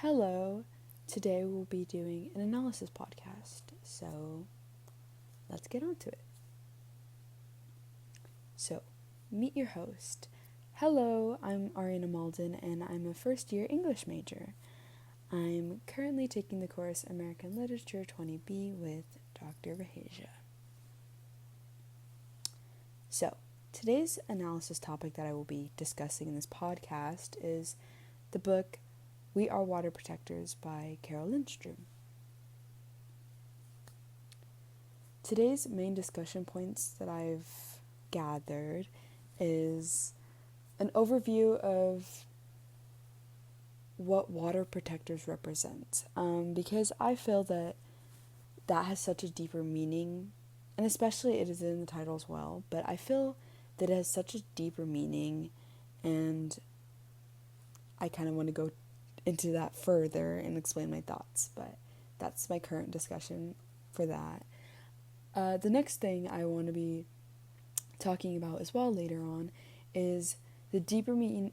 Hello, today we'll be doing an analysis podcast, so let's get on to it. So, meet your host. Hello, I'm Ariana Malden and I'm a first year English major. I'm currently taking the course American Literature 20B with Dr. Raheja. So, today's analysis topic that I will be discussing in this podcast is the book We Are Water Protectors by Carol Lindstrom. Today's main discussion points that I've gathered is an overview of what water protectors represent, because I feel that has such a deeper meaning, and especially it is in the title as well, but I feel that it has such a deeper meaning, and I kind of want to go into that further and explain my thoughts, but that's my current discussion for that. The next thing I want to be talking about as well later on is the deeper meaning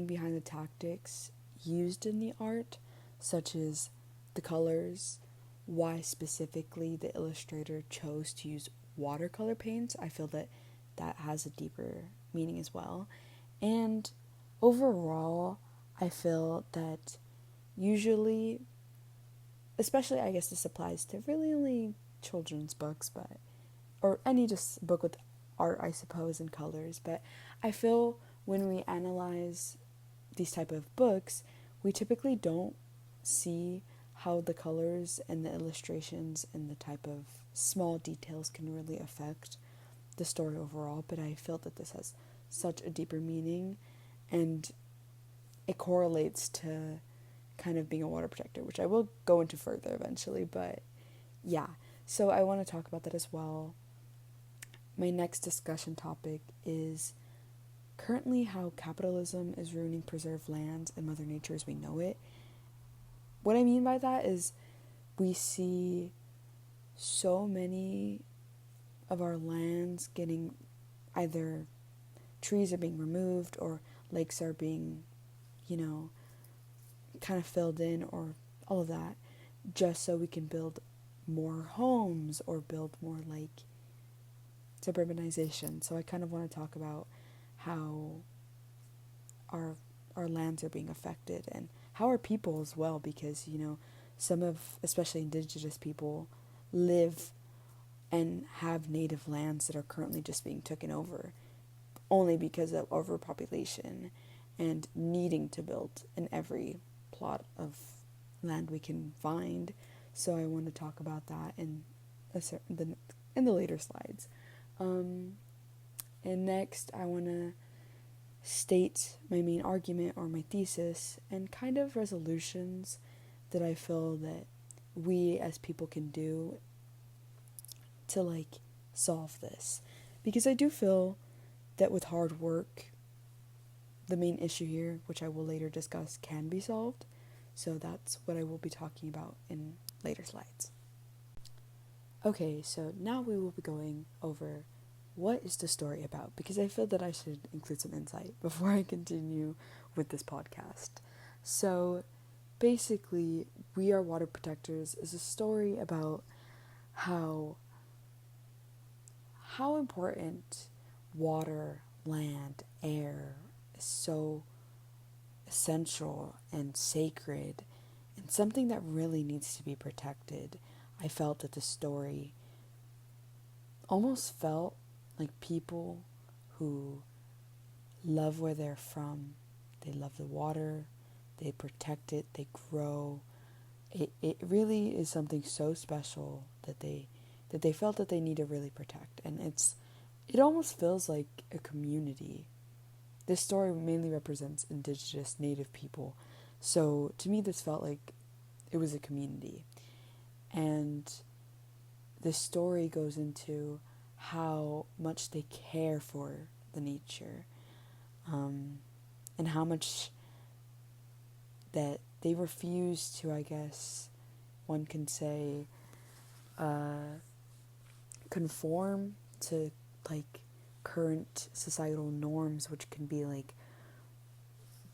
behind the tactics used in the art, such as the colors, why specifically the illustrator chose to use watercolor paints. I feel that has a deeper meaning as well. And overall, I feel that usually, especially I guess this applies to really only children's books, or any just book with art, I suppose, and colors, but I feel when we analyze these type of books, we typically don't see how the colors and the illustrations and the type of small details can really affect the story overall, but I feel that this has such a deeper meaning, and it correlates to kind of being a water protector, which I will go into further eventually, but yeah. So I want to talk about that as well. My next discussion topic is currently how capitalism is ruining preserved lands and Mother Nature as we know it. What I mean by that is we see so many of our lands getting either trees are being removed or lakes are being, kind of filled in, or all of that, just so we can build more homes or build more suburbanization. So I kind of want to talk about how our lands are being affected and how our people as well, because some of especially indigenous people live and have native lands that are currently just being taken over only because of overpopulation and needing to build in every plot of land we can find. So I want to talk about that in the later slides. And next I want to state my main argument or my thesis and kind of resolutions that I feel that we as people can do to solve this, because I do feel that with hard work the main issue here, which I will later discuss, can be solved. So that's what I will be talking about in later slides. Okay, so now we will be going over what is the story about, because I feel that I should include some insight before I continue with this podcast. So basically, We Are Water Protectors is a story about how important water, land, air is so essential and sacred and something that really needs to be protected. I felt that the story almost felt like people who love where they're from. They love the water, they protect it, they grow. It really is something so special that they felt that they need to really protect. And it almost feels like a community. This story mainly represents indigenous native people. So to me this felt like it was a community. And this story goes into how much they care for the nature, and how much that they refuse to, I guess one can say, conform to current societal norms, which can be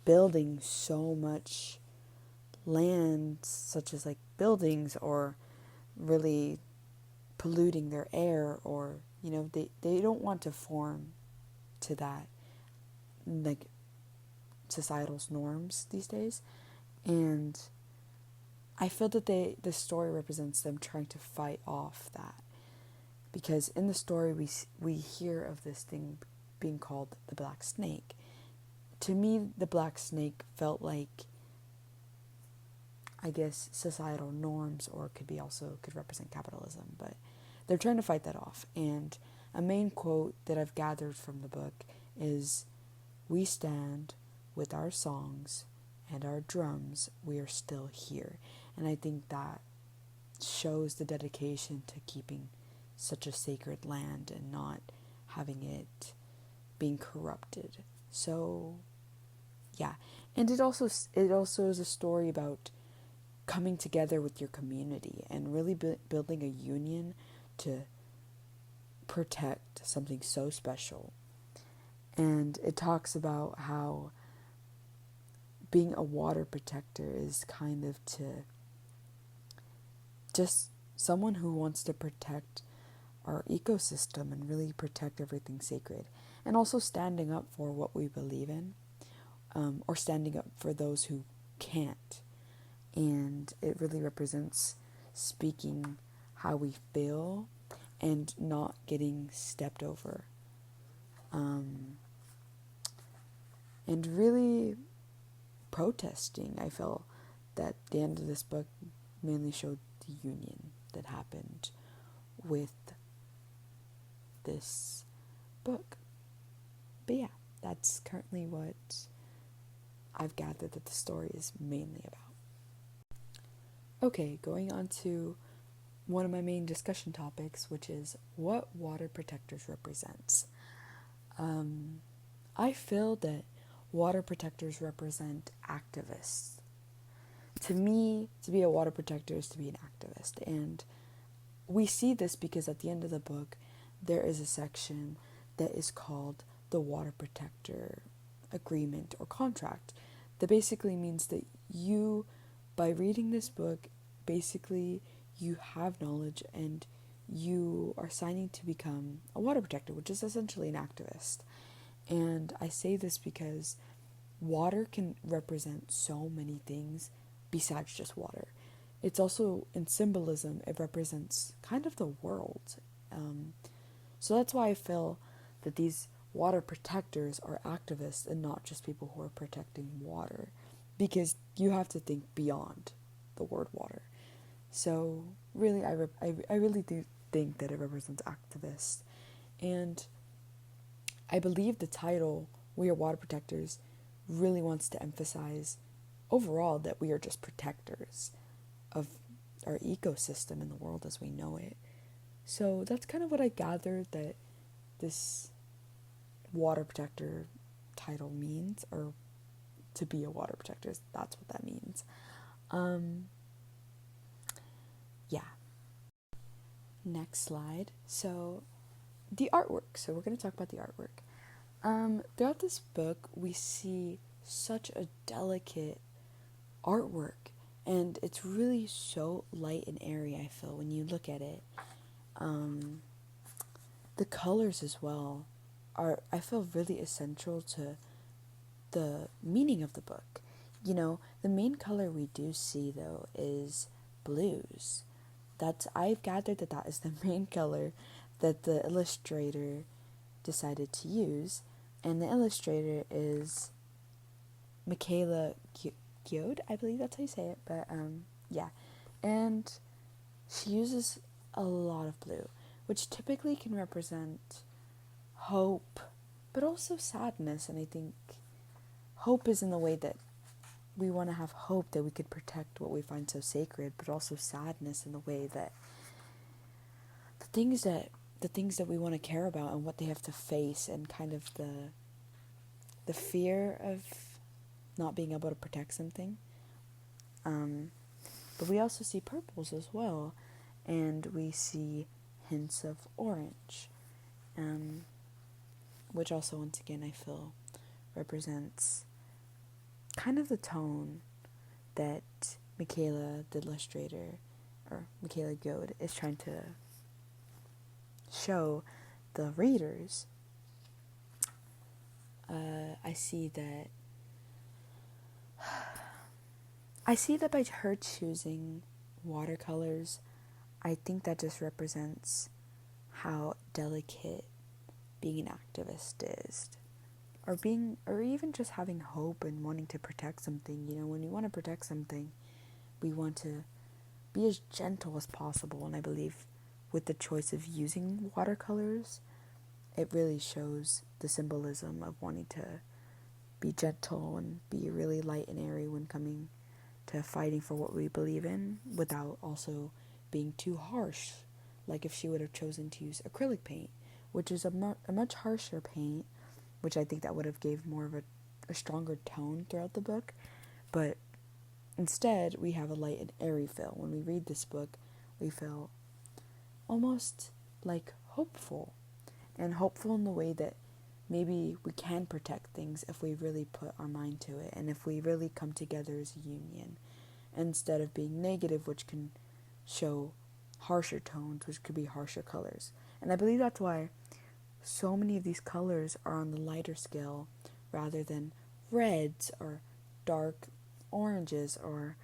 building so much land, such as like buildings, or really polluting their air, or they don't want to form to that, like, societal norms these days. And I feel that the story represents them trying to fight off that, because in the story we hear of this thing being called the Black Snake. To me, the Black Snake felt like, I guess, societal norms, or could represent capitalism, but they're trying to fight that off. And a main quote that I've gathered from the book is, "We stand with our songs and our drums, we are still here." And I think that shows the dedication to keeping such a sacred land and not having it being corrupted. So, yeah. And it also is a story about coming together with your community and really building a union to protect something so special. And it talks about how being a water protector is kind of to just someone who wants to protect our ecosystem and really protect everything sacred, and also standing up for what we believe in, or standing up for those who can't. And it really represents speaking how we feel and not getting stepped over, and really protesting. I feel that the end of this book mainly showed the union that happened with this book. But yeah, that's currently what I've gathered that the story is mainly about. Okay, going on to one of my main discussion topics, which is what water protectors represents. I feel that water protectors represent activists. To me, to be a water protector is to be an activist. And we see this because at the end of the book, there is a section that is called the Water Protector Agreement or Contract. That basically means that you, by reading this book, basically you have knowledge and you are signing to become a water protector, which is essentially an activist. And I say this because water can represent so many things besides just water. It's also, in symbolism, it represents kind of the world. So that's why I feel that these water protectors are activists and not just people who are protecting water, because you have to think beyond the word water. So really, I really do think that it represents activists. And I believe the title, "We Are Water Protectors," really wants to emphasize overall that we are just protectors of our ecosystem in the world as we know it. So that's kind of what I gathered that this water protector title means, or to be a water protector, that's what that means. Yeah. Next slide. So the artwork. So we're going to talk about the artwork. Throughout this book, we see such a delicate artwork, and it's really so light and airy, I feel, when you look at it. The colors as well are, I feel, really essential to the meaning of the book. The main color we do see, though, is blues. I've gathered that is the main color that the illustrator decided to use, and the illustrator is Michaela Gyode, I believe that's how you say it, but yeah. And she uses a lot of blue, which typically can represent hope, but also sadness. And I think hope is in the way that we want to have hope that we could protect what we find so sacred, but also sadness in the way that the things that we want to care about and what they have to face, and kind of the fear of not being able to protect something. But we also see purples as well, and we see hints of orange, which also, once again, I feel represents kind of the tone that Michaela, the illustrator, or Michaela Goad, is trying to show the readers, I see that by her choosing watercolors, I think that just represents how delicate being an activist is, or even just having hope and wanting to protect something. When you want to protect something, we want to be as gentle as possible, and I believe with the choice of using watercolors, it really shows the symbolism of wanting to be gentle and be really light and airy when coming to fighting for what we believe in, without also being too harsh. Like if she would have chosen to use acrylic paint, which is a much harsher paint, which I think that would have gave more of a stronger tone throughout the book. But instead, we have a light and airy feel. When we read this book, we feel almost like hopeful, and hopeful in the way that maybe we can protect things if we really put our mind to it, and if we really come together as a union, instead of being negative, which can show harsher tones, which could be harsher colors. And I believe that's why so many of these colors are on the lighter scale rather than reds or dark oranges or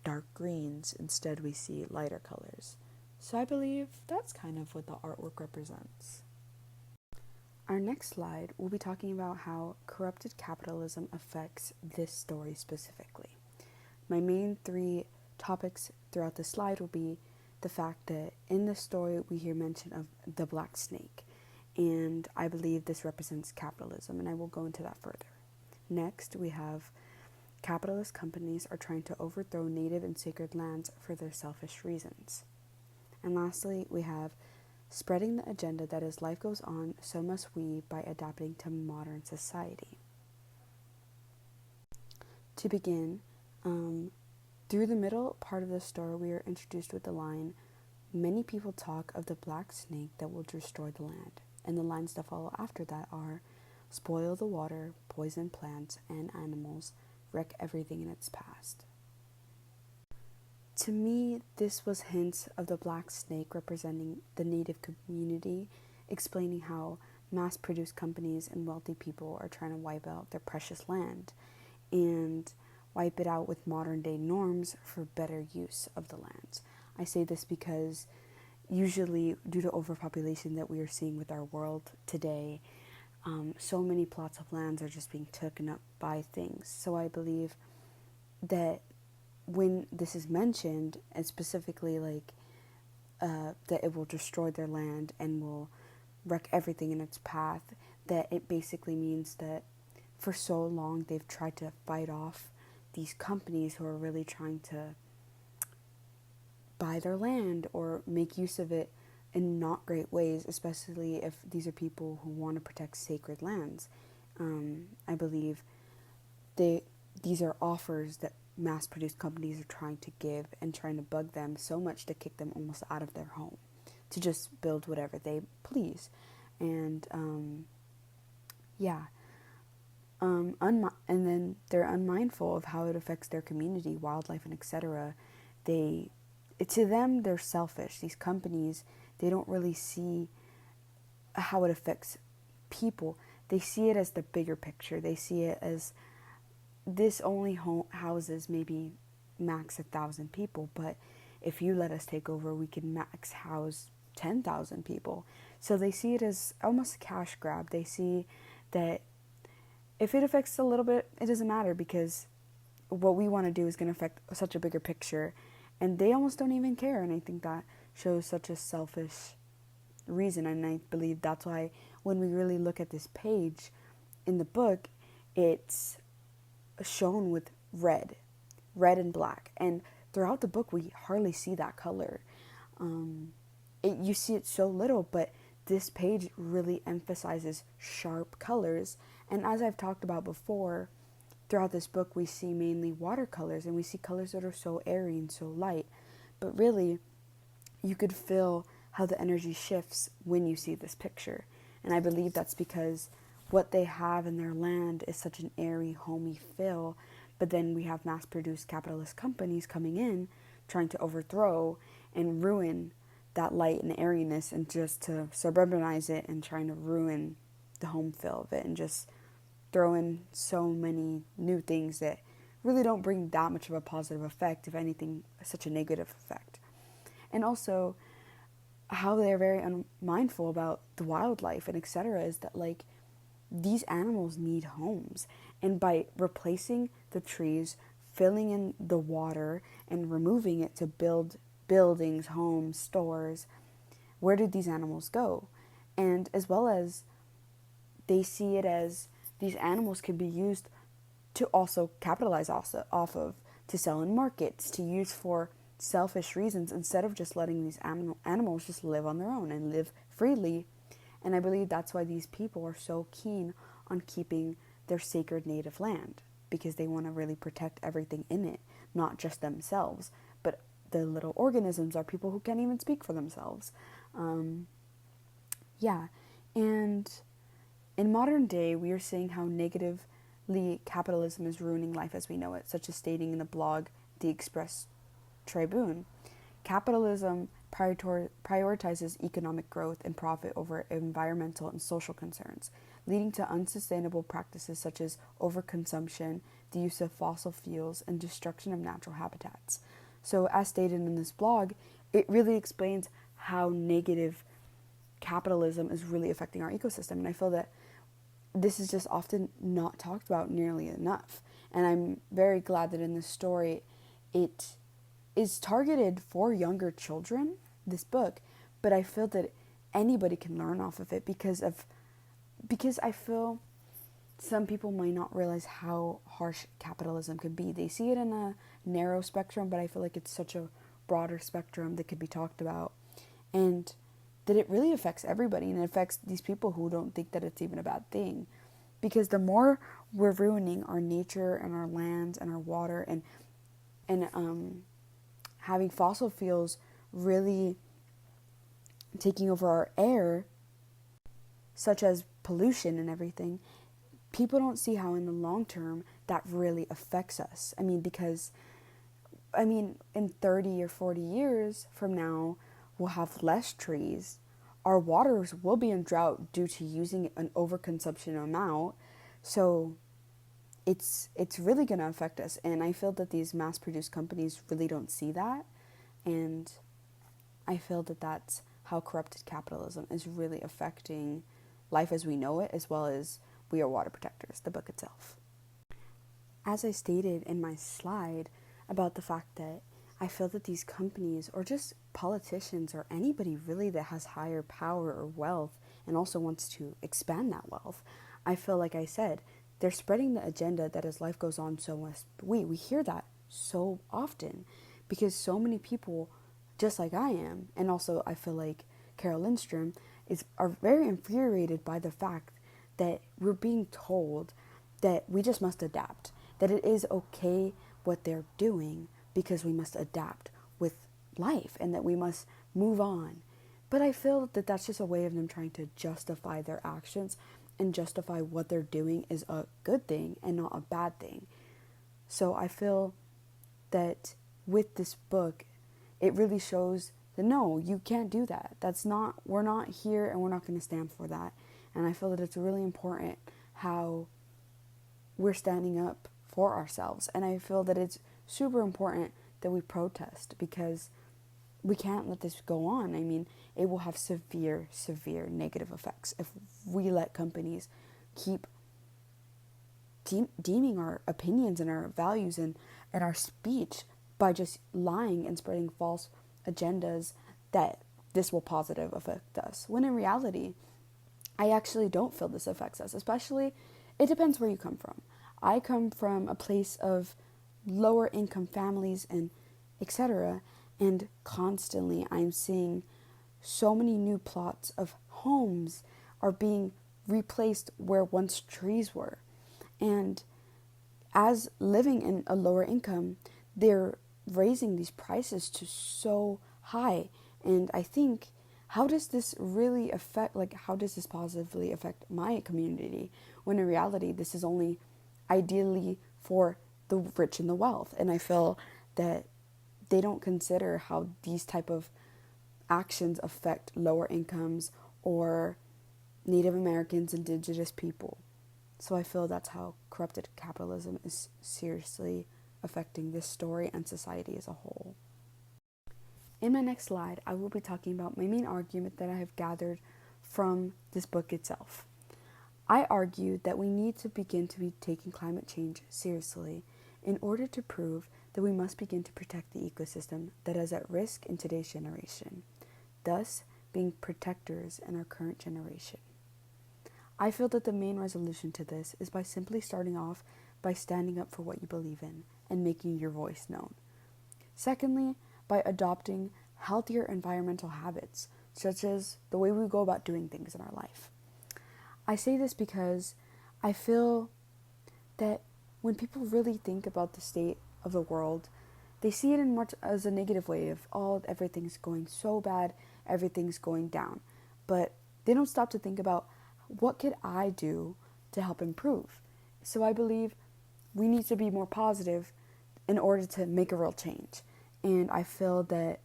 dark greens. Instead, we see lighter colors. So I believe that's kind of what the artwork represents. Our next slide, we'll be talking about how corrupted capitalism affects this story specifically. My main 3 topics throughout the slide will be the fact that in this story we hear mention of the black snake, and I believe this represents capitalism, and I will go into that further. Next, we have capitalist companies are trying to overthrow native and sacred lands for their selfish reasons. And lastly, we have spreading the agenda that as life goes on, so must we by adapting to modern society. To begin, through the middle part of the story, we are introduced with the line, "Many people talk of the black snake that will destroy the land." And the lines that follow after that are, "Spoil the water, poison plants and animals, wreck everything in its path." To me, this was hints of the black snake representing the native community, explaining how mass-produced companies and wealthy people are trying to wipe out their precious land and wipe it out with modern-day norms for better use of the land. I say this because usually, due to overpopulation that we are seeing with our world today, so many plots of lands are just being taken up by things. So I believe that when this is mentioned, and specifically that it will destroy their land and will wreck everything in its path, that it basically means that for so long they've tried to fight off these companies who are really trying to buy their land or make use of it in not great ways, especially if these are people who want to protect sacred lands. I believe these are offers that mass-produced companies are trying to give and trying to bug them so much to kick them almost out of their home to just build whatever they please. And and then they're unmindful of how it affects their community, wildlife, and etc. To them, they're selfish. These companies, they don't really see how it affects people. They see it as the bigger picture. They see it as this only houses maybe max 1,000 people, but if you let us take over, we can max house 10,000 people. So they see it as almost a cash grab. They see that if it affects a little bit, it doesn't matter because what we want to do is going to affect such a bigger picture, and they almost don't even care. And I think that shows such a selfish reason, and I believe that's why when we really look at this page in the book, it's shown with red and black, and throughout the book we hardly see that color. You see it so little, but this page really emphasizes sharp colors. And as I've talked about before, throughout this book we see mainly watercolors, and we see colors that are so airy and so light, but really you could feel how the energy shifts when you see this picture. And I believe that's because what they have in their land is such an airy, homey feel, But then we have mass-produced capitalist companies coming in, trying to overthrow and ruin that light and airiness, and just to suburbanize it and trying to ruin the home feel of it, and just throw in so many new things that really don't bring that much of a positive effect, if anything, such a negative effect. And also, how they're very unmindful about the wildlife and etc. is that, like, these animals need homes, and by replacing the trees, filling in the water, and removing it to build buildings, homes, stores, where did these animals go? And as well as they see it as these animals could be used to also capitalize also off of, to sell in markets, to use for selfish reasons, instead of just letting these animals just live on their own and live freely. And I believe that's why these people are so keen on keeping their sacred native land, because they want to really protect everything in it, not just themselves, but the little organisms are people who can't even speak for themselves. Yeah, and in modern day, we are seeing how negatively capitalism is ruining life as we know it, such as stating in the blog The Express Tribune. Capitalism prioritizes economic growth and profit over environmental and social concerns, leading to unsustainable practices such as overconsumption, the use of fossil fuels, and destruction of natural habitats. So, as stated in this blog, it really explains how negative capitalism is really affecting our ecosystem. And I feel that this is just often not talked about nearly enough. And I'm very glad that in this story, it is targeted for younger children, this book, but I feel that anybody can learn off of it, because I feel some people might not realize how harsh capitalism could be. They see it in a narrow spectrum, but I feel like it's such a broader spectrum that could be talked about, and that it really affects everybody, and it affects these people who don't think that it's even a bad thing. Because the more we're ruining our nature and our lands and our water, and having fossil fuels really taking over our air, such as pollution and everything, people don't see how in the long term that really affects us. Because in 30 or 40 years from now, we'll have less trees. Our waters will be in drought due to using an overconsumption amount. So it's really going to affect us. And I feel that these mass-produced companies really don't see that. And I feel that that's how corrupted capitalism is really affecting life as we know it, as well as We Are Water Protectors, the book itself. As I stated in my slide about the fact that I feel that these companies, or just politicians, or anybody really that has higher power or wealth and also wants to expand that wealth, I feel, like I said, they're spreading the agenda that as life goes on, so must we. We hear that so often, because so many people, just like I am, and also I feel like Carol Lindstrom, are very infuriated by the fact that we're being told that we just must adapt, that it is okay what they're doing, because we must adapt with life and that we must move on. But I feel that that's just a way of them trying to justify their actions and justify what they're doing is a good thing and not a bad thing. So I feel that with this book, it really shows that no, you can't do that. We're not here, and we're not going to stand for that. And I feel that it's really important how we're standing up for ourselves. And I feel that it's super important that we protest, because we can't let this go on. It will have severe, severe negative effects if we let companies keep deeming our opinions and our values and our speech by just lying and spreading false agendas that this will positive affect us. When in reality, I actually don't feel this affects us. Especially, it depends where you come from. I come from a place of lower income families and etc. And constantly I'm seeing so many new plots of homes are being replaced where once trees were. And as living in a lower income, they're raising these prices to so high. And I think, how does this really affect, how does this positively affect my community? When in reality, this is only ideally for the rich and the wealth. And I feel that they don't consider how these type of actions affect lower incomes or Native Americans, indigenous people. So I feel that's how corrupted capitalism is seriously affecting this story and society as a whole. In my next slide, I will be talking about my main argument that I have gathered from this book itself. I argue that we need to begin to be taking climate change seriously in order to prove that we must begin to protect the ecosystem that is at risk in today's generation, thus being protectors in our current generation. I feel that the main resolution to this is by simply starting off by standing up for what you believe in and making your voice known. Secondly, by adopting healthier environmental habits, such as the way we go about doing things in our life. I say this because I feel that when people really think about the state of the world, they see it in much as a negative way of, oh, everything's going so bad, everything's going down. But they don't stop to think about, what could I do to help improve? So I believe we need to be more positive in order to make a real change. And I feel that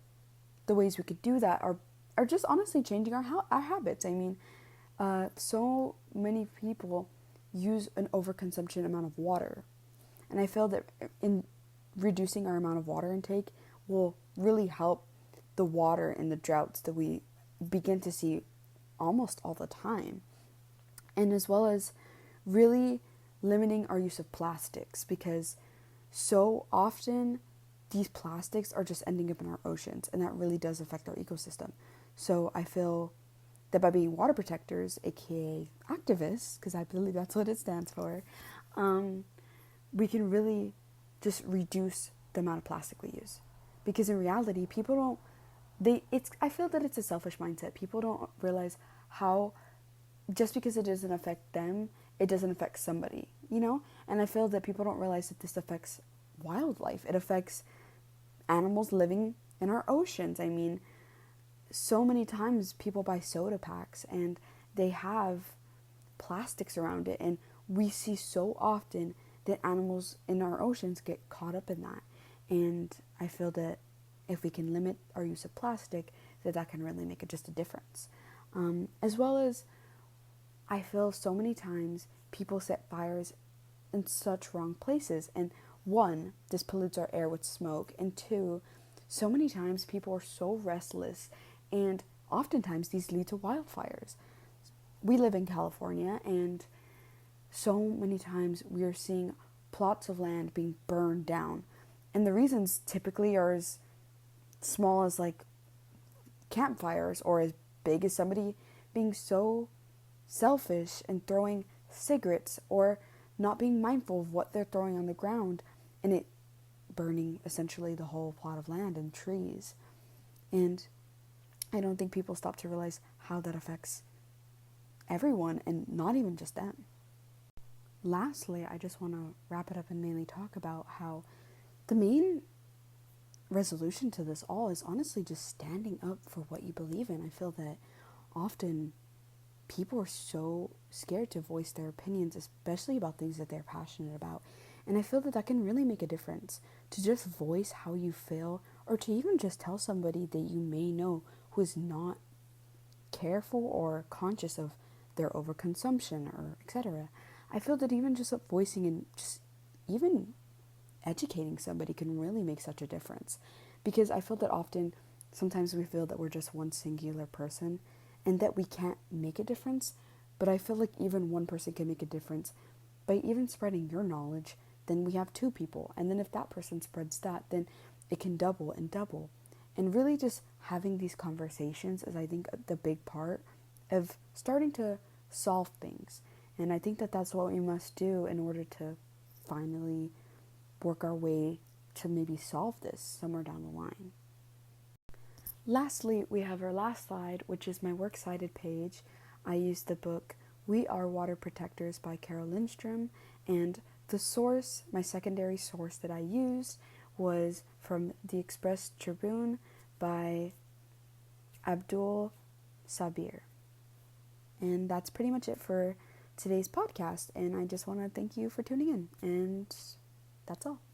the ways we could do that are just honestly changing our habits. I mean, so many people use an overconsumption amount of water. And I feel that in reducing our amount of water intake will really help the water in the droughts that we begin to see almost all the time. And as well as really limiting our use of plastics, because so often these plastics are just ending up in our oceans, and that really does affect our ecosystem. So I feel that by being water protectors, aka activists, because I believe that's what it stands for, we can really just reduce the amount of plastic we use. Because in reality, people don't, I feel that it's a selfish mindset. People don't realize how, just because it doesn't affect them, it doesn't affect somebody, you know? And I feel that people don't realize that this affects wildlife. It affects animals living in our oceans. I mean, so many times people buy soda packs and they have plastics around it, and we see so often that animals in our oceans get caught up in that. And I feel that if we can limit our use of plastic, that can really make just a difference. As well as, I feel so many times people set fires in such wrong places. And one, this pollutes our air with smoke. And two, so many times people are so restless, and oftentimes these lead to wildfires. We live in California, and so many times we are seeing plots of land being burned down. And the reasons typically are as small as like campfires, or as big as somebody being so selfish and throwing cigarettes, or not being mindful of what they're throwing on the ground, and it burning essentially the whole plot of land and trees. And I don't think people stop to realize how that affects everyone, and not even just them. Lastly, I just want to wrap it up and mainly talk about how the main resolution to this all is honestly just standing up for what you believe in. I feel that often people are so scared to voice their opinions, especially about things that they're passionate about. And I feel that can really make a difference, to just voice how you feel, or to even just tell somebody that you may know who is not careful or conscious of their overconsumption, or etc. I feel that even just voicing and just even educating somebody can really make such a difference. Because I feel that often, sometimes we feel that we're just one singular person and that we can't make a difference. But I feel like even one person can make a difference by even spreading your knowledge. Then we have two people. And then if that person spreads that, then it can double and double. And really just having these conversations is, I think, the big part of starting to solve things. And I think that that's what we must do in order to finally work our way to maybe solve this somewhere down the line. Lastly, we have our last slide, which is my works cited page. I used the book We Are Water Protectors by Carol Lindstrom, and the source, my secondary source that I used, was from the Express Tribune by Abdul Sabir. And that's pretty much it for today's podcast, and I just want to thank you for tuning in, and That's all.